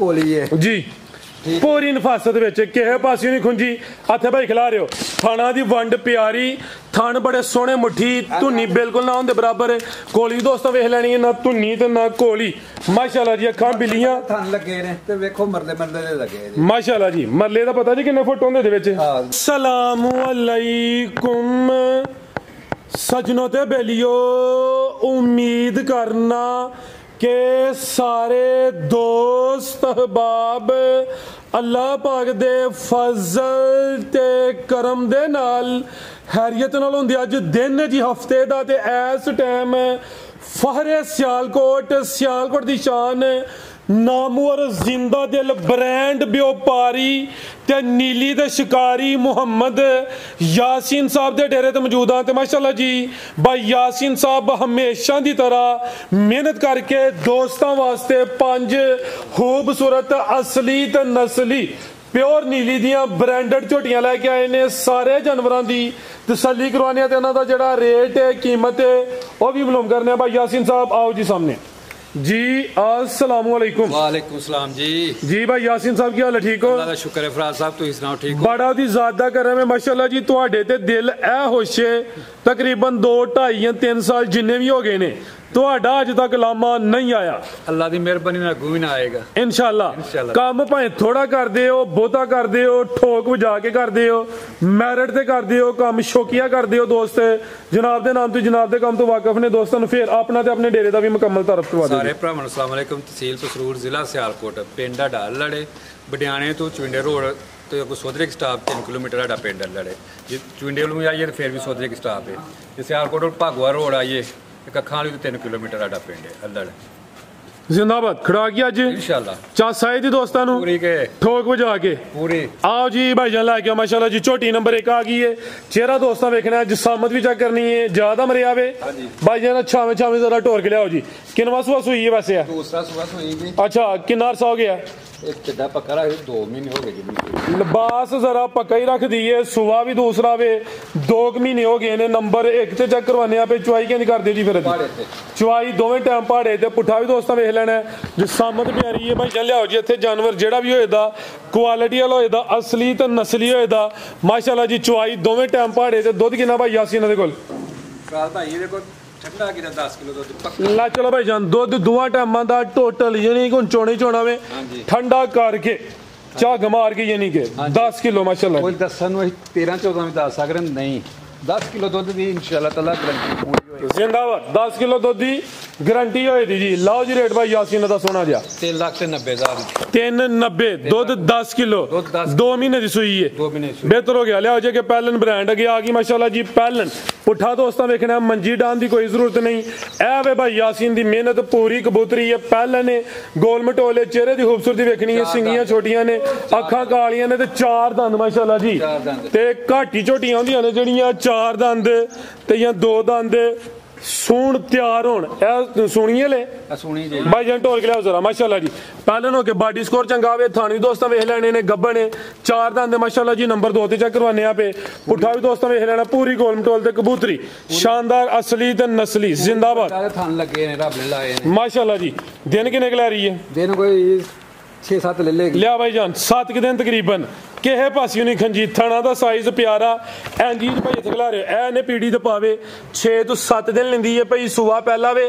कोली है जी पूरी नफासत विच किसे पासे नहीं खुंजी हथे भाई खिला रहे हो थाना दी वंड प्यारी थान बड़े सोहने मुट्ठी धुनी बिल्कुल ना होंदे बराबर कोली दोस्तों वेख लैनी है ना धुनी ते ना कोली माशाल्लाह जी अखां बिल्लियां थान लगे ने ते वेखो मरले मरले दे लगे जी माशाल्लाह जी मरले दा पता जी किन्ने फुट होंदे दे विच सलाम अलैकुम सजनों ते बेलियो उम्मीद करना के सारे दोस्त अहबाब अल्लाह पाक दे फजल ते करम दे नाल हैरियत नाल होंदे अज दिन जी हफ्ते दा ते इस टाइम फहरे सियालकोट दी शान नामवर जिंदा दिल ब्रांड व्यापारी ते नीली ते शिकारी मुहम्मद यासीन साहब दे डेरे ते मौजूद हाँ ते माशाल्लाह जी भाई यासीन साहब हमेशा दी तरह मेहनत करके दोस्तां वास्ते 5 खूबसूरत असली ते नस्ली प्योर नीली दियां ब्रांडेड झोटियां लैके आए ने सारे जानवरां दी तसल्ली करवाने ते इन्हां दा जेहड़ा रेट है कीमत है वह भी मालूम करने भाई यासीन साहब आओ जी सामने जी अस्सलाम वालेकुम। वालेकुम सलाम जी भाई यासीन साहब की हाल है ठीक हो? अल्लाह दा शुक्र है फराज साहब तुसीं सुनाओ ठीक हो? बड़ा दी ज़्यादा करम है माशाल्लाह जी तुहाडे ते दिल ए होशे तकरीबन 2 2.5 या 3 साल जिन्ने भी हो गए ने तुहाडा अज तक लामा नहीं आया अल्लाह दी मेहरबानी नाल अग्गों भी ना आएगा इंशाल्लाह काम भाएं थोड़ा करदे हो बहुता करदे हो ठोक वजा के करदे हो मैरिट ते करदे हो काम शौकिया करदे हो दोस्त जनाब दे नाम तो जनाब दे काम तो वाकफ ने दोस्तों फिर अपना ते अपने डेरे दा भी मुकम्मल तारफ करवा दो सारे भरावां नूं अस्सलाम वालेकुम तहसील पसरूर जिला सियालकोट पिंड ढाडा लड़े बडियाने तो चुंडे रोड तो सोधरे की स्टाप 3 किलोमीटर साਡਾ पिंड लड़े जे चुंडे वालों आइए तो फिर भी सोधरे की स्टाप है जे सियालकोट भागवा रोड आइए कखां वाली 3 किलोमीटर साਡਾ पिंड है अल्लड़ जिंदाबाद खड़ा किया अज इंशाल्लाह चासा दी दोस्तां नूं पूरी के ठोक वजा के पूरी आओ जी भाईजान लैके माशाल्लाह जी झोटी नंबर 1 आ गई है चेहरा दोस्तां वेखना है जिसामत भी चेक करनी है ज्यादा मरे आवे भाईजान छावे छावे जरा टोर के लियाओ जी किनवा सुबह सुई है वैसे दूसरा सुबह सुई जी अच्छा किन्ना अरसा हो गया एक चिड्डा पक्का रख 2 महीने हो गए जी लिबास जरा पक्का ही रख दिए सुबह भी दूसरा वे 2 महीने हो गए ने नंबर 1 ते चेक करवाने पे चुवाई क्या कर दे जी फिर चुवाई दोवें टाइम पहाड़े ते पुट्ठा भी दोस्तां वेख लेना जो सामत प्यारी है भाई चल लियाओ जी इत्थे जानवर जेड़ा भी होएदा क्वालिटी वाला होएदा असली ते नस्ली होएदा माशाल्लाह जी चुवाई दोवें टाइम पहाड़े ते दुध किन्ना भाई यासीन दे कोल भाई ये देखो ला चलो भाई जान दुध दुआ टाइमां दा टोटल यानी कि चोने चोना में ठंडा करके झाग मार के यानी कि 10 किलो माशाल्लाह कोई 10 13 14 में 10 अगर नहीं 10 किलो दूध दी इंशाल्लाह ताला गारंटी पूरी होए जिंदाबाद 10 किलो दूध दी गारंटी होए दी जी लाओ जी रेट भाई यासीन दा सोना दिया 3,90,000 390 दूध 10 किलो 2 महीने दी सुई है 2 महीने बेहतर हो गया लियाओ जी के पैलन ब्रांड अगे आ गई माशाल्लाह जी पैलन पुठा दोस्तां वेखना मंजी डान दी कोई जरूरत नहीं ए वे भाई यासीन दी मेहनत पूरी कबूतरी है पैलन ने गोल मटोले चेहरे दी खूबसूरती वेखनी है सिंगियां छोटियां ने अखां कालियां ने ते 4 दंद माशाल्लाह जी ते घाटी झोटियां होंदियां ने जेहड़ियां 4 दंद ते या 2 दंद सूण तैयार होन ए सुनिए ले सुनी जी भाई जान टोल के लियाओ जरा माशाल्लाह जी पैलन हो के बॉडी स्कोर चंगा वे थानी दोस्तां वेख लेने ने गब्बन ने 4 दंद माशाल्लाह जी नंबर 2 ते चेक करवाने आ पे पुठा भी दोस्तां वेख लेना पूरी गोल मटोल ते कबूतरी शानदार असली ते नस्ली जिंदाबाद थान लगे ने रब लाए ने माशाल्लाह जी दिन किने कला रही है दिन कोई 6-7 ले लेगी लिया भाई जान 7 के दिन तकरीबन किहे पासियों नहीं खंजी थना दा साइज प्यारा एंजीज भाई इत्थे खला रहे ए ने पीड़ी ते पावे 6 तो 7 दिन लेंदी है भाई सुबह पहला वे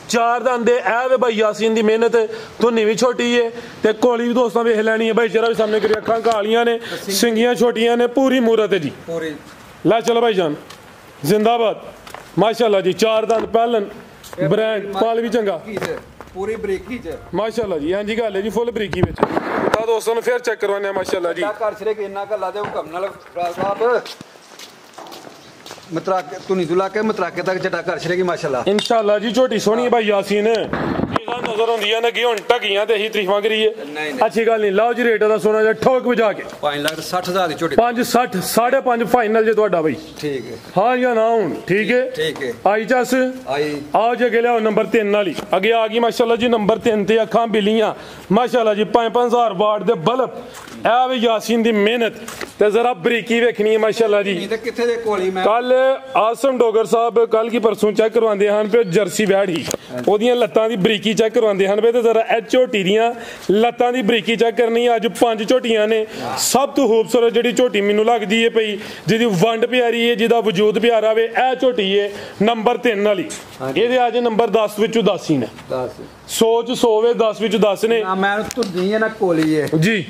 4 दंद ए वे भाई यासीन दी मेहनत धुनी भी छोटी है ते कोली भी दोस्तां वेख लैनी है भाई चेहरा भी सामने करी अखां कालियां ने सिंगियां छोटियां ने पूरी मूरत है जी पूरी ला चलो भाई जान जिंदाबाद माशाल्लाह जी 4 दंद पहलन ब्रांड पाल भी चंगा पूरी बरीकी च माशाल्लाह जी हां जी गल है जी फुल बरीकी विच ता दोस्तों फिर चेक करवाने माशाल्लाह जी कर छरे कि इन्ना कल्ला दे हुकम नाल साहब मतराके तुनी दुला के मतराके तक चटा कर छरे की माशाल्लाह इंशाल्लाह जी छोटी सोहनी भाई यासीन चीज़ां नजर होंदी है ना कि हुन टकियां ते ही तारीफां करिए अच्छी गल नहीं लाओ जी रेट दा सोना जा ठोक बजा के 5,60,000 दी छोटी 560 5.5 फाइनल जे ਤੁਹਾਡਾ भाई ठीक है हां या ना हुन ठीक है आई चस आई आओ जे के लियाओ नंबर 3 वाली अगे आ गई माशाल्लाह जी नंबर 3 ते अखां बिलियां माशाल्लाह जी 5-5 हज़ार वाट दे बल्ब ए वे यासीन दी मेहनत ਤੇ ਜ਼ਰਾ ਬਰੀਕੀ ਵੇਖਣੀ ਹੈ ਮਾਸ਼ਾਅੱਲਾ ਜੀ। ਤੇ ਕਿੱਥੇ ਦੇ ਕੋਲੀ ਮੈਂ ਕੱਲ ਆਸਮ ਡੋਗਰ ਸਾਹਿਬ ਕੱਲ ਕੀ ਪਰਸੋਂ ਚੈੱਕ ਕਰਵਾਉਂਦੇ ਹਨ ਪਏ ਜਰਸੀ ਵੈੜੀ ਉਹਦੀਆਂ ਲੱਤਾਂ ਦੀ ਬਰੀਕੀ ਚੈੱਕ ਕਰਵਾਉਂਦੇ ਹਨ ਪਏ ਤੇ ਜ਼ਰਾ ਇਹ ਝੋਟੀ ਦੀਆਂ ਲੱਤਾਂ ਦੀ ਬਰੀਕੀ ਚੈੱਕ ਕਰਨੀ। ਅੱਜ 5 ਝੋਟੀਆਂ ਨੇ। ਸਭ ਤੋਂ ਖੂਬਸੂਰਤ ਜਿਹੜੀ ਝੋਟੀ ਮੈਨੂੰ ਲੱਗਦੀ ਹੈ ਪਈ ਜਿਹਦੀ ਵੰਡ ਪਿਆਰੀ ਹੈ ਜਿਹਦਾ ਵਜੂਦ ਪਿਆਰਾ ਵੇ ਇਹ ਝੋਟੀ ਹੈ ਨੰਬਰ 3 ਵਾਲੀ। ਇਹਦੇ ਅੱਜ ਨੰਬਰ 10 ਵਿੱਚੋਂ 10 ਹੀ ਨੇ। 10 ਸੋਚ 100 ਵੇ 10 ਵਿੱਚੋਂ 10 ਨੇ। ਮੈਂ ਧੁੱਦੀ ਹੈ ਨਾ ਕੋਲੀ ਹੈ ਜੀ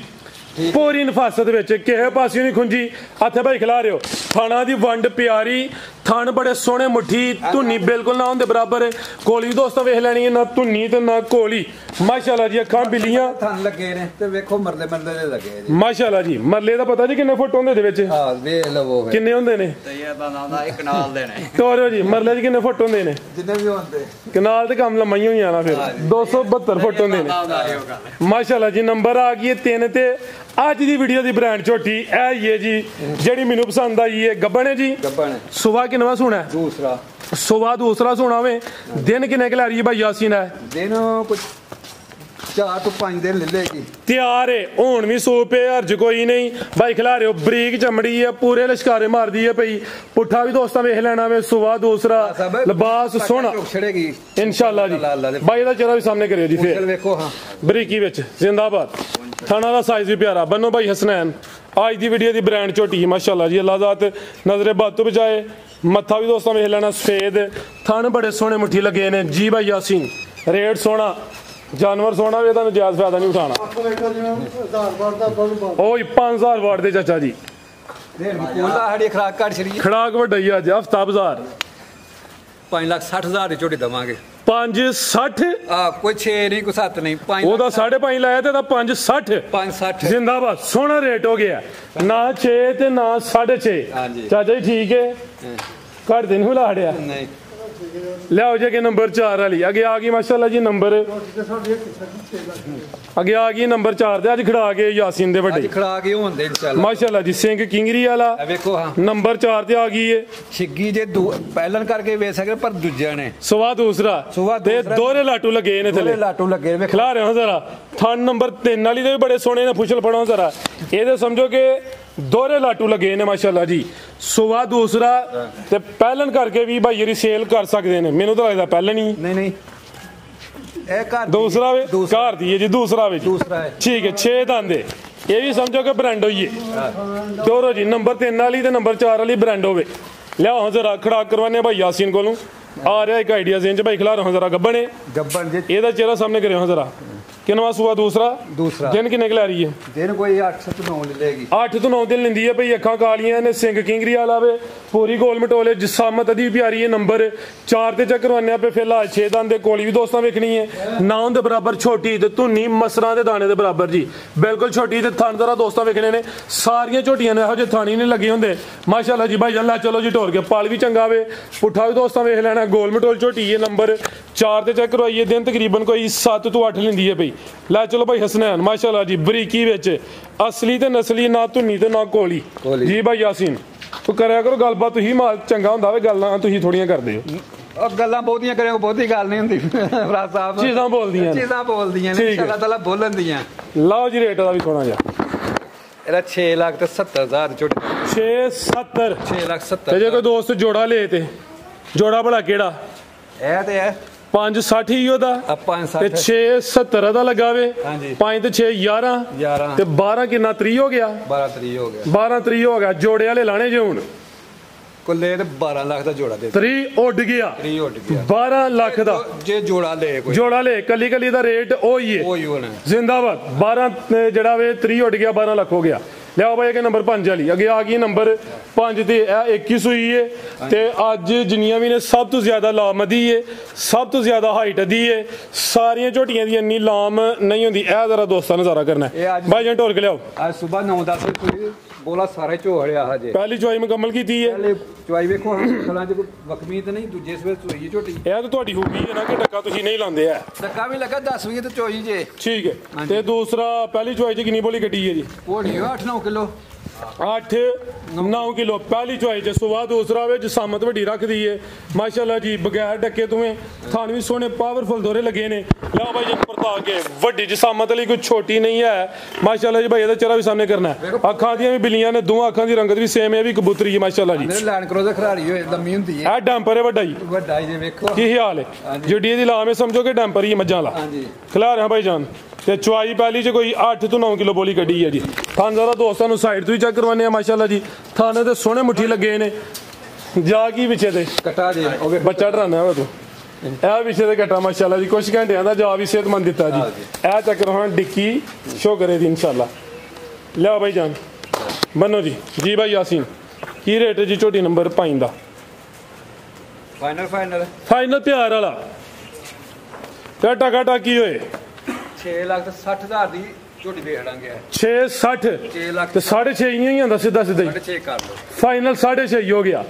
ਪੂਰੀ ਨਫਾਸਤ ਵਿੱਚ ਕਿਸੇ ਪਾਸਿਓਂ ਨਹੀਂ ਖੁੰਜੀ। ਹੱਥੇ ਭਾਈ ਖਿਲਾ ਰਹੇ ਹੋ ਥਾਣਾ ਦੀ ਵੰਡ ਪਿਆਰੀ ਥਣ ਬੜੇ ਸੋਹਣੇ ਮੁੱਠੀ ਧੁੰਨੀ ਬਿਲਕੁਲ ਨਾ ਹੁੰਦੇ ਬਰਾਬਰ। ਕੋਲੀ ਦੋਸਤੋ ਵੇਖ ਲੈਣੀ ਹੈ ਨਾ ਧੁੰਨੀ ਤੇ ਨਾ ਕੋਲੀ ਮਾਸ਼ਾਅੱਲਾ ਜੀ। ਅੱਖਾਂ ਬਿੱਲੀਆਂ ਥਣ ਲੱਗੇ ਨੇ ਤੇ ਵੇਖੋ ਮਰਲੇ ਮਰਲੇ ਦੇ ਲੱਗੇ ਜੀ ਮਾਸ਼ਾਅੱਲਾ ਜੀ। ਮਰਲੇ ਦਾ ਪਤਾ ਜੀ ਕਿੰਨੇ ਫੁੱਟ ਹੁੰਦੇ ਦੇ ਵਿੱਚ? ਹਾਂ ਵੇਖ ਲਵੋ ਕਿੰਨੇ ਹੁੰਦੇ ਨੇ? ਤੇ ਇਹ ਦਾ ਨਾਮ ਦਾ ਇੱਕ ਕਨਾਲ ਦੇ ਨੇ ਤੋਰਿਓ ਜੀ ਮਰਲੇ ਚ ਕਿੰਨੇ ਫੁੱਟ ਹੁੰਦੇ ਨੇ? ਜਿੰਨੇ ਵੀ ਹੁੰਦੇ ਕਨਾਲ ਤੇ ਕੰਮ ਲੰਮਾਈਆਂ ਹੀ ਆਣਾ ਫਿਰ 272 ਫੁੱਟ ਹੁੰਦੇ ਨੇ ਮਾਸ਼ਾਅੱਲਾ ਜੀ। ਨੰਬਰ ਆ ਗਈ 3 ਤੇ ਅੱਜ ਦੀ ਵੀਡੀਓ ਦੀ ਬ੍ਰਾਂਡ ਝੋਟੀ ਇਹ ਹੀ ਹੈ ਜੀ ਜਿਹੜੀ ਮੈਨੂੰ ਪਸੰਦ ਆਈ ਹੈ। ਗੱਬਣ ਹੈ ਜੀ। ਗੱਬਣ ਸੁਬਾ ਕਿੰਨਵਾ ਸੋਣਾ? ਦੂਸਰਾ ਸੁਬਾ ਦੂਸਰਾ ਸੋਣਾ ਵੇ। ਦਿਨ ਕਿੰਨੇ ਕਿ ਲੈ ਰਹੀ ਹੈ ਭਾਈ ਯਾਸੀਨ? ਹੈ ਦਿਨ ਕੁਝ 4 ਤੋਂ 5 ਦਿਨ ਲੈ ਲੇਗੀ। ਤਿਆਰ ਹੈ ਹੁਣ ਵੀ ਸੋ ਪੇ ਹਰਜ ਕੋਈ ਨਹੀਂ ਭਾਈ ਖਿਲਾ ਰਹੇ ਹੋ। ਬਰੀਕ ਚਮੜੀ ਹੈ ਪੂਰੇ ਲਸ਼ਕਾਰੇ ਮਾਰਦੀ ਹੈ ਪਈ। ਪੁੱਠਾ ਵੀ ਦੋਸਤਾਂ ਵੇਖ ਲੈਣਾ ਵੇ। ਸੁਬਾ ਦੂਸਰਾ ਲਿਬਾਸ ਸੋਹਣਾ ਛੜੇਗੀ ਇਨਸ਼ਾਅੱਲਾ ਜੀ। ਭਾਈ ਦਾ ਚਿਹਰਾ ਵੀ ਸਾਹਮਣੇ ਕਰਿਓ ਜੀ। ਫਿਰ ਵੇਖੋ ਹਾਂ ਬਰੀਕੀ ਵਿੱਚ ਜ਼ਿੰਦਾਬਾਦ। ਥਾਣਾ ਦਾ ਸਾਈਜ਼ ਵੀ ਪਿਆਰਾ। ਬੰਨੋ ਭਾਈ ਹਸਨੈਨ ਅੱਜ ਦੀ ਵੀਡੀਓ ਦੀ ਬ੍ਰਾਂਡ ਝੋਟੀ ਮਾਸ਼ਾਅੱਲਾ ਜੀ। ਅੱਲਾਹ ਜ਼ਾਤ ਨਜ਼ਰੇ ਬਦ ਤੋਂ ਬਚਾਏ। ਮੱਥਾ ਵੀ ਦੋਸਤਾਂ ਵੇਖ ਲੈਣਾ ਸਫੇਦ ਥਣ ਬੜੇ ਸੋਹਣੇ ਮੁੱਠੀ ਲੱਗੇ ਨੇ ਜੀ ਭਾਈ ਯਾਸੀਨ। ਰੇਟ ਸੋਹਣਾ ਜਾਨਵਰ ਸੋਹਣਾ ਵੀ ਤੁਹਾਨੂੰ ਜਾਇਜ਼ ਫਾਇਦਾ ਨਹੀਂ ਉਠਾਣਾ। ਓਏ 5000 ਵਾਟ ਦੇ ਚਾਚਾ ਜੀ। ਸਾਡੀ ਖਰਾਕ ਕੱਢ ਛੜੀ ਖੜਾਕ ਵੱਡਾ ਹੀ ਅੱਜ ਹਫਤਾ ਬਾਜ਼ਾਰ 5,60,000 ਦੀ ਝੋਟੀ ਦਵਾਂਗੇ। 560 ਕੋਈ 6 ਨਹੀਂ ਕੋਈ 7 ਨਹੀਂ 5 ਉਹਦਾ 5.5 ਲਾਇਆ ਤੇ 560 560 ਜ਼ਿੰਦਾਬਾਦ। ਸੋਹਣਾ ਰੇਟ ਹੋ ਗਿਆ ਨਾ 6 ਤੇ ਨਾ 6.5। ਹਾਂਜੀ ਚਾਚਾ ਜੀ ਠੀਕ ਹੈ ਘੱਟ ਦਿਨ ਹੁਲਾ ਹੜਿਆ ਨਹੀਂ ਲਿਆਓ ਜੇ ਕਿ ਨੰਬਰ 4 ਵਾਲੀ ਅੱਗੇ ਆ ਗਈ ਮਾਸ਼ਾਅੱਲਾ ਜੀ। ਨੰਬਰ ਅੱਗੇ ਆ ਗਈ ਨੰਬਰ 4 ਤੇ ਅੱਜ ਖੜਾ ਕੇ ਯਾਸੀਨ ਦੇ ਵੱਡੇ ਖੜਾ ਕੇ ਹੁੰਦੇ ਇਨਸ਼ਾਅੱਲਾ ਮਾਸ਼ਾਅੱਲਾ ਜੀ। ਸਿੰਘ ਕਿੰਗਰੀ ਵਾਲਾ ਵੇਖੋ ਹਾਂ ਨੰਬਰ 4 ਤੇ ਆ ਗਈ ਏ। ਛਿੱਗੀ ਜੇ ਪਹਿਲਨ ਕਰਕੇ ਵੇਚ ਸਕਦੇ ਪਰ ਦੂਜਿਆਂ ਨੇ ਸਵਾ ਦੂਸਰਾ ਤੇ ਦੋਹਰੇ ਲਾਟੂ ਲੱਗੇ ਨੇ ਥੱਲੇ ਲਾਟੂ ਲੱਗੇ ਵੇਖ ਖਿਲਾ ਰਹੇ ਹੋ ਜ਼ਰਾ। ਥਣ ਨੰਬਰ 3 ਵਾਲੀ ਦੇ ਵੀ ਬੜੇ ਸੋਹਣੇ ਨੇ। ਫੁਸ਼ਲ ਫੜੋ ਜ਼ਰਾ ਇਹਦੇ ਸਮਝੋ ਕਿ ਦੋਹਰੇ ਲਾਟੂ ਲੱਗੇ ਨੇ ਮਾਸ਼ਾਅੱਲਾ ਜੀ। ਸਵਾ ਦੂਸਰਾ ਤੇ ਪਹਿਲਨ ਕਰਕੇ ਵੀ ਭਾਈ ਜਿਹੜੀ ਸੇਲ ਕਰ ਸਕਦੇ ਨੇ। ਮੈਨੂੰ ਤਾਂ ਲੱਗਦਾ ਪਹਿਲਨ ਹੀ ਨਹੀਂ ਇਹ ਘਰ ਦੂਸਰਾ ਵੇ ਘਰ ਦੀ ਹੈ ਜੀ। ਦੂਸਰਾ ਵੇ ਦੂਸਰਾ ਹੈ ਠੀਕ ਹੈ 6 ਦੰਦੇ ਇਹ ਵੀ ਸਮਝੋ ਕਿ ਬ੍ਰਾਂਡ ਹੋਈ ਹੈ। ਤੋਰੋ ਜੀ ਨੰਬਰ 3 ਵਾਲੀ ਤੇ ਨੰਬਰ 4 ਵਾਲੀ ਬ੍ਰਾਂਡ ਹੋਵੇ। ਲਿਆਓ ਜ਼ਰਾ ਖੜਾ ਕਰਵਾਨੇ ਭਾਈ ਯਾਸੀਨ ਕੋਲੋਂ ਆ ਰਿਹਾ ਇੱਕ ਆਈਡੀਆ ਜ਼ੇਨ ਚ ਭਾਈ ਖਿਲਾ ਰਹਾ ਜ਼ਰਾ। ਗੱਬਣ ਹੈ ਗੱਬਣ ਜੀ ਇਹਦਾ ਚਿਹਰਾ ਸਾਹਮਣੇ ਕਰਿਓ ਜ਼ਰਾ। ਕਿੰਨਵਾ ਸੂਆ? ਦੂਸਰਾ ਦਿਨ ਕਿੰਨੇ ਲੈ ਰਹੀ ਹੈ? ਦਿਨ ਕੋਈ 8 ਤੋਂ 9 ਲੈਗੀ। 8 ਤੋਂ 9 ਦਿਨ ਲੈਂਦੀ ਹੈ ਭਈ। ਅੱਖਾਂ ਕਾਲੀਆਂ ਨੇ ਸਿੰਘ ਕਿੰਗਰੀ ਵਾਲਾ ਵੇ ਪੂਰੀ ਗੋਲ ਮਟੋਲੇ ਜਿਸਮਤ ਅਦੀ ਪਿਆਰੀ ਹੈ। ਨੰਬਰ 4 ਤੇ ਚੱਕਰ ਵੰਨਿਆ ਪਏ ਫਿਲਹਾਲ 6 ਦੰਦ ਦੇ ਕੋਲੀ ਵੀ ਦੋਸਤਾਂ ਵੇਖਣੀ ਹੈ। ਨਾ ਦੇ ਬਰਾਬਰ ਛੋਟੀ ਤੇ ਧੁੰਨੀ ਮਸਰਾਂ ਦੇ ਦਾਣੇ ਦੇ ਬਰਾਬਰ ਜੀ ਬਿਲਕੁਲ ਛੋਟੀ ਤੇ ਥਣ ਜ਼ਰਾ ਦੋਸਤਾਂ ਵੇਖਣੇ ਨੇ। ਸਾਰੀਆਂ ਝੋਟੀਆਂ ਨੇ ਇਹੋ ਜਿਹੇ ਥਾਣੀ ਨਹੀਂ ਲੱਗੇ ਹੁੰਦੇ ਮਾਸ਼ਾਅੱਲਾ ਜੀ। ਭਾਈ ਜਾਨ ਲੈ ਚਲੋ ਜੀ ਢੋਰ ਕੇ ਪਾਲ ਵੀ ਚੰਗਾ ਵੇ। ਪੁੱਠਾ ਵੀ ਦੋਸਤਾਂ ਵੇਖ ਲੈਣਾ ਗੋਲ ਮਟੋਲ ਝੋਟੀ ਹੈ। ਨੰਬਰ 4 ਤੇ ਚੱਕਰ ਆਈਏ ਦਿਨ ਤਕਰੀਬਨ ਕੋਈ 7 ਤੋਂ 8 ਲੈਂਦੀ ਹੈ ਭਈ। ਲੈ ਚਲੋ ਭਾਈ ਹਸਨੈਨ ਮਾਸ਼ਾਅੱਲਾ ਜੀ। ਬਰੀਕੀ ਵਿੱਚ ਅਸਲੀ ਤੇ ਨਸਲੀ ਨਾ ਧੁੰਨੀ ਤੇ ਨਾ ਕੋਲੀ ਜੀ ਭਾਈ ਯਾਸੀਨ। ਤੂੰ ਕਰਿਆ ਕਰੋ ਗੱਲਬਾਤ ਤੁਸੀਂ ਮਾਲ ਚੰਗਾ ਹੁੰਦਾ ਵੇ ਗੱਲਾਂ ਤੁਸੀਂ ਥੋੜੀਆਂ ਕਰਦੇ ਹੋ। ਗੱਲਾਂ ਬਹੁਤੀਆਂ ਕਰਿਓ ਬਹੁਤੀ ਗੱਲ ਨਹੀਂ ਹੁੰਦੀ ਭਰਾ ਸਾਹਿਬ। ਚੀਜ਼ਾਂ ਬੋਲਦੀਆਂ ਨੇ ਅੱਲਾਹ ਤਾਲਾ ਬੋਲਣ ਦੀਆਂ। ਲਓ ਜੀ ਰੇਟ ਦਾ ਵੀ ਥੋੜਾ ਜਿਹਾ ਇਹਦਾ 6,70,000 ਝੋਟੀ 670 ਤੇ ਜੇ ਕੋਈ ਦੋਸਤ ਜੋੜਾ ਲੇ ਤੇ ਜੋੜਾ ਭਲਾ ਕਿਹੜਾ? ਇਹ ਤੇ ਹੈ 560 ਹੀ ਉਹਦਾ ਤੇ 670 ਦਾ ਲਗਾਵੇ। 5 ਤੇ 6 11 ਤੇ 12 ਕਿੰਨਾ 30 ਹੋ ਗਿਆ। 12 30 ਹੋ ਗਿਆ। ਜੋੜੇ ਵਾਲੇ ਲਾਣੇ ਜੇ ਹੁਣ ਕੁੱਲੇ ਤੇ 12 ਲੱਖ ਦਾ ਜੋੜਾ ਦੇ 3 ਉੱਡ ਗਿਆ 12 ਲੱਖ ਦਾ ਜੇ ਜੋੜਾ ਲੈ ਕੋਈ ਜੋੜਾ ਲੈ ਕੱਲੀ ਕੱਲੀ ਦਾ ਰੇਟ ਉਹੀ ਹੈ ਜ਼ਿੰਦਾਬਾਦ। 12 ਜਿਹੜਾ ਵੇ 3 ਉੱਡ ਗਿਆ 12 ਲੱਖ ਹੋ ਗਿਆ। ਲਿਆਓ ਭਾਈ ਕਿ ਨੰਬਰ 5 ਵਾਲੀ ਅੱਗੇ ਆ ਗਈ ਨੰਬਰ 5 ਤੇ ਇਹ 21 ਸੂਈ ਹੈ ਤੇ ਅੱਜ ਜਿੰਨੀਆਂ ਵੀ ਨੇ ਸਭ ਤੋਂ ਜ਼ਿਆਦਾ ਲਾਮਦੀ ਹੈ ਸਭ ਤੋਂ ਜ਼ਿਆਦਾ ਹਾਈਟ ਦੀ ਹੈ। ਸਾਰੀਆਂ ਝੋਟੀਆਂ ਦੀ ਇੰਨੀ ਲਾਮ ਨਹੀਂ ਹੁੰਦੀ। ਇਹ ਜ਼ਰਾ ਦੋਸਤਾਂ ਨਜ਼ਾਰਾ ਕਰਨਾ ਭਾਈ ਜਾਨ ਢੋਲ ਕੇ ਲਿਆਓ। ਅੱਜ ਸਵੇਰ 9-10 ਵਜੇ ਬੋਲਾ ਸਾਰੇ ਝੋੜਿਆ ਹਜੇ ਪਹਿਲੀ ਚੁਆਈ ਮੁਕੰਮਲ ਕੀਤੀ ਹੈ। ਪਹਿਲੇ ਚੁਆਈ ਵੇਖੋ ਖਲਾਂ ਚ ਵਕਮੀ ਤੇ ਨਹੀਂ ਦੂਜੇ ਸਵੇਰ ਚੋਈ ਝੋਟੀ ਇਹ ਤਾਂ ਤੁਹਾਡੀ ਹੋਊਗੀ ਨਾ ਕਿ ਟੱਕਾ ਤੁਸੀਂ ਨਹੀਂ ਲਾਉਂਦੇ ਆ। ਟੱਕਾ ਵੀ ਲੱਗਾ 10 ਵਜੇ ਤੇ ਚੋਈ ਜੇ ਠੀਕ ਹੈ। ਤੇ ਦੂਸਰਾ ਪਹਿਲੀ ਚੁਆਈ ਚ ਕਿੰਨੀ ਬੋਲੀ ਕੱਢੀ ਹੈ ਜੀ? ਉਹ 8-9 ਕਿਲੋ 8-9 किलो पहली चुआई च सुबह दूसरा वे जसामत वड्डी रख दी है माशाल्लाह जी बगैर डके तुम्हें थान भी सोने पावरफुल दोरे लगे ने लो भाई जी परता के वड्डी जसामत वाली कोई छोटी नहीं है माशाल्लाह जी भाई ਇਹਦਾ चेहरा भी सामने करना है ਅੱਖਾਂ ਦੀਆਂ ਵੀ ਬਿੱਲੀਆਂ ਨੇ ਦੋਵਾਂ ਅੱਖਾਂ ਦੀ ਰੰਗਤ ਵੀ ਸੇਮ ਹੈ ਵੀ ਕਬੂਤਰੀ ਹੈ ਮਾਸ਼ਾਅੱਲਾ ਜੀ ਲੈਂਡ ਕਰੋਜ਼ਰ ਖਰਾਰੀ ਹੋਏ ਲੰਮੀ ਹੁੰਦੀ ਹੈ ਇਹ ਡੈਂਪਰ ਹੈ ਵੱਡਾ ਜੀ ਜੇ ਵੇਖੋ ਕੀ ਹਾਲ ਹੈ ਜਿੱਡੀ ਇਹਦੀ ਲਾਮ ਹੈ ਸਮਝੋ ਕਿ ਡੈਂਪਰ ਹੀ ਹੈ ਮੱਝਾਂ ਵਾਲਾ ਹਾਂਜੀ ਖਿਲਾ ਰਿਹਾ ਭਾਈ ਜਾਨ ਤੇ ਚੁਆਈ ਪਹਿਲੀ ਚ ਕੋਈ 8 ਤੋਂ 9 ਕਿਲੋ ਬੋਲੀ ਕੱਢੀ ਹੈ ਜੀ ਥਾਨ ਜ਼ਰਾ ਦੋਸਤਾਂ ਨੂੰ ਸਾਈਡ ਤੋਂ ਹੀ ਚੈੱਕ ਕਰਵਾਉਂਦੇ ਆ ਮਾਸ਼ਾਅੱਲਾ ਜੀ ਥਾਨੇ ਤੇ ਸੋਹਣੇ ਮੁੱਠੀ ਲੱਗੇ ਨੇ ਜਾ ਕੀ ਪਿੱਛੇ ਤੇ ਕਟਾ ਜੇ ਉਹ ਵੇਖੋ ਬੱਚਾ ਡਰਾਣਾ ਵਾ ਤੂੰ ਇਹ ਪਿੱਛੇ ਤੇ ਘਟਾ ਮਾਸ਼ਾਅੱਲਾ ਜੀ ਕੁਝ ਘੰਟਿਆਂ ਦਾ ਜਵਾਬ ਵੀ ਸਿਹਤਮੰਦ ਦਿੱਤਾ ਜੀ ਇਹ ਚੱਕਰ ਹੁਣ ਡਿੱਕੀ ਸ਼ੋ ਕਰੇ ਦੀ ਇਨਸ਼ਾਅੱਲਾ ਲਿਆ ਭਾਈ ਜਾਨ ਬੰਨੋ ਜੀ ਜੀ ਭਾਈ ਯਾਸੀਨ ਕੀ ਰੇਟ ਹੈ ਜੀ ਝੋਟੀ ਨੰਬਰ 5 ਦਾ ਫਾਈਨਲ ਪਿਆਰ ਵਾਲਾ ਤੇ ਟਕਾ ਟਾਕੀ ਹੋਏ 6,60,000 ਦੀ ਝੋਟੀ ਵੇਚ ਲਾਂਗੇ 660 6 ਲੱਖ ਤੇ 6.5 ਹੀ ਨਹੀਂ ਹੁੰਦਾ ਸਿੱਧਾ ਸਿੱਧਾ ਹੀ 6 ਕਰ ਲਓ ਫਾਈਨਲ 6.5 ਹੋ ਗਿਆ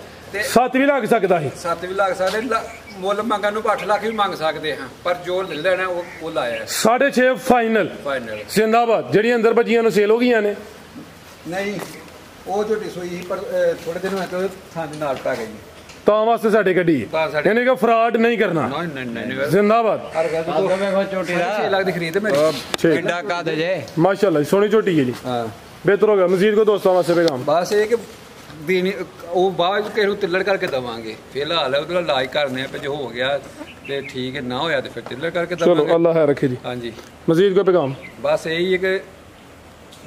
7 ਵੀ ਲੱਗ ਸਕਦਾ ਸੀ 7 ਵੀ ਲੱਗ ਸਕਦੇ ਮੁੱਲ ਮੰਗਣ ਨੂੰ 8 ਲੱਖ ਵੀ ਮੰਗ ਸਕਦੇ ਹਾਂ ਪਰ ਜੋ ਲੈ ਲੈਣਾ ਉਹ ਲਾਇਆ 6.5 ਫਾਈਨਲ ਫਾਈਨਲ ਜ਼ਿੰਦਾਬਾਦ ਜਿਹੜੀਆਂ ਅੰਦਰ ਬੱਜੀਆਂ ਨੂੰ ਸੇਲ ਹੋ ਗਈਆਂ ਨੇ ਨਹੀਂ ਉਹ ਝੋਟੀ ਸੋਈ ਪਰ ਥੋੜੇ ਦਿਨ ਹੋਏ ਤਾਂ ਥਾਂ ਦੇ ਨਾਲ ਪਾ ਗਈ ਤਾਂ ਵਾਸਤੇ ਸਾਡੇ ਗੱਡੀ ਤਾਂ ਸਾਡੇ ਯਾਨੀ ਕਿ ਫਰਾਡ ਨਹੀਂ ਕਰਨਾ ਨਹੀਂ ਜ਼ਿੰਦਾਬਾਦ ਹਰ ਗੱਲ ਤੋਂ ਵੇਖੋ ਝੋਟੀ ਦਾ 6 ਲੱਖ ਦੀ ਖਰੀਦ ਮੇਰੀ ਪਿੰਡਾ ਕਾ ਦੇ ਜੇ ਮਾਸ਼ਾਅੱਲਾ ਸੋਹਣੀ ਝੋਟੀ ਹੈ ਜੀ ਹਾਂ ਬਿਹਤਰ ਹੋ ਗਿਆ ਮਜ਼ੀਦ ਕੋ ਦੋਸਤਾਂ ਵਾਸਤੇ ਪੈਗਾਮ ਬਸ ਇਹ ਕਿ ਦੇਣੀ ਉਹ ਬਾਅਦ ਕਿਸੇ ਨੂੰ ਤਿੱਲੜ ਕਰਕੇ ਦਵਾਂਗੇ ਫਿਲਹਾਲ ਉਹਦਾ ਇਲਾਜ ਕਰਨੇ ਆ ਜੇ ਹੋ ਗਿਆ ਤੇ ਠੀਕ ਹੈ ਨਾ ਹੋਇਆ ਤੇ ਫਿਰ ਤਿੱਲੜ ਕਰਕੇ ਦਵਾਂਗੇ ਚਲੋ ਅੱਲਾ ਹੈ ਰੱਖੇ ਜੀ ਹਾਂਜੀ ਮਜ਼ੀਦ ਕੋ ਪੈਗਾਮ ਬਸ ਇਹੀ ਹੈ ਕਿ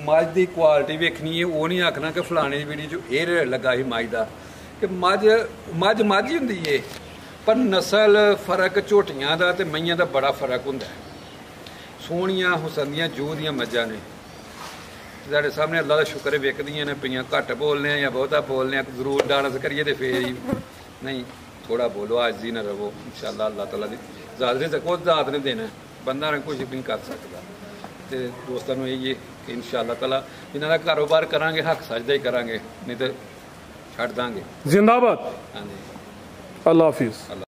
ਮੱਝ ਦੀ ਕੁਆਲਿਟੀ ਵੇਖਣੀ ਹੈ ਉਹ ਨਹੀਂ ਆਖਣਾ ਕਿ ਫਲਾਣੇ ਦੀ ਵੀਡੀਓ 'ਚ ਇਹ ਰੇਟ ਲੱਗਾ ਸੀ ਮੱਝ ਦਾ ਕਿ ਮੱਝ ਹੀ ਹੁੰਦੀ ਏ ਪਰ ਨਸਲ ਫਰਕ ਝੋਟੀਆਂ ਦਾ ਤੇ ਮਈਆਂ ਦਾ ਬੜਾ ਫਰਕ ਹੁੰਦਾ ਸੋਹਣੀਆਂ ਹੁਸਨ ਦੀਆਂ ਜੂਹ ਦੀਆਂ ਮੱਝਾਂ ਨੇ ਸਾਡੇ ਸਾਹਮਣੇ ਅੱਲਾ ਦਾ ਸ਼ੁਕਰ ਹੈ ਵਿਕਦੀਆਂ ਨੇ ਪਈਆਂ ਘੱਟ ਬੋਲਨੇ ਆ ਜਾਂ ਬਹੁਤਾ ਬੋਲਨੇ ਆ ਜ਼ਰੂਰ ਡਾਂਸ ਕਰੀਏ ਤੇ ਫੇਰ ਹੀ ਨਹੀਂ ਥੋੜਾ ਬੋਲੋ ਆਜੀ ਨਾ ਰਵੋ ਇਨਸ਼ਾਅੱਲਾ ਅੱਲਾਹ ਤਾਲਾ ਦੀ ਜ਼ਾਤ ਨੇ ਸਕੋ ਜ਼ਾਤ ਨੇ ਦੇਣਾ ਬੰਦਾ ਨੇ ਕੁਝ ਨਹੀਂ ਕਰ ਸਕਦਾ ਤੇ ਦੋਸਤਾਂ ਨੂੰ ਇਹ ਕਿ ਇਨਸ਼ਾਅੱਲਾ ਤਾਲਾ ਇਹਨਾਂ ਦਾ ਕਾਰੋਬਾਰ ਕਰਾਂਗੇ ਹੱਕ ਸਜਦਾ ਹੀ ਕਰਾਂਗੇ ਨਹੀਂ ਤੇ ਛੱਡ ਦਾਂਗੇ ਜ਼ਿੰਦਾਬਾਦ ਹਾਂਜੀ ਅੱਲਾ ਹਾਫਿਜ਼